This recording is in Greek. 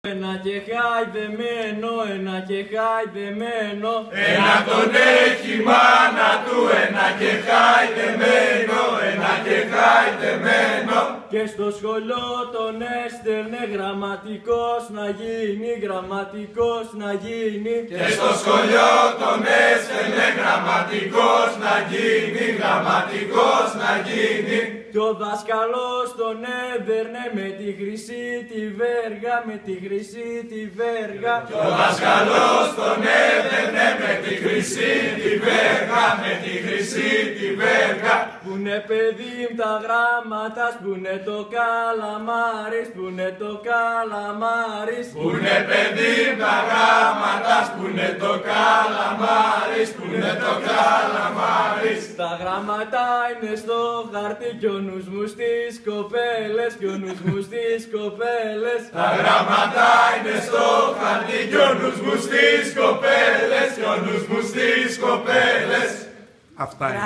Ένα και χαϊδεμένο, ένα και χαϊδεμένο. Ένα τον έχει μάνα του, ένα και χαϊδεμένο, ένα και χαϊδεμένο. Και στο σχολείο τον έστελνε γραμματικός να γίνει, γραμματικός να γίνει. Και στο σχολείο τον έστελνε γραμματικός να γίνει, γραμματικός να γίνει. Κι ο δάσκαλος τον έδερνε με τη χρυσή τη βέργα, με τη χρυσή τη βέργα. Κι ο δάσκαλος τον έδερνε με τη χρυσή τη βέργα, με τη χρυσή τη βέργα. Πουνε παιδί μ' τα γράμματα, πουνε το καλαμάρις, πουνε το καλαμάρις. Πουνε παιδί μ' τα γράμματα, πουνε το καλαμάρις, πουνε το καλαμάρις. Τα γράμματα είναι στο χαρτί κι ο νους μου στις κοπέλες, κι ο νους μου στις κοπέλες. Τα γράμματα είναι στο χαρτί κι ο νους μου στις κοπέλες, κι ο νους μου στις κοπέλες. Αυτά είναι.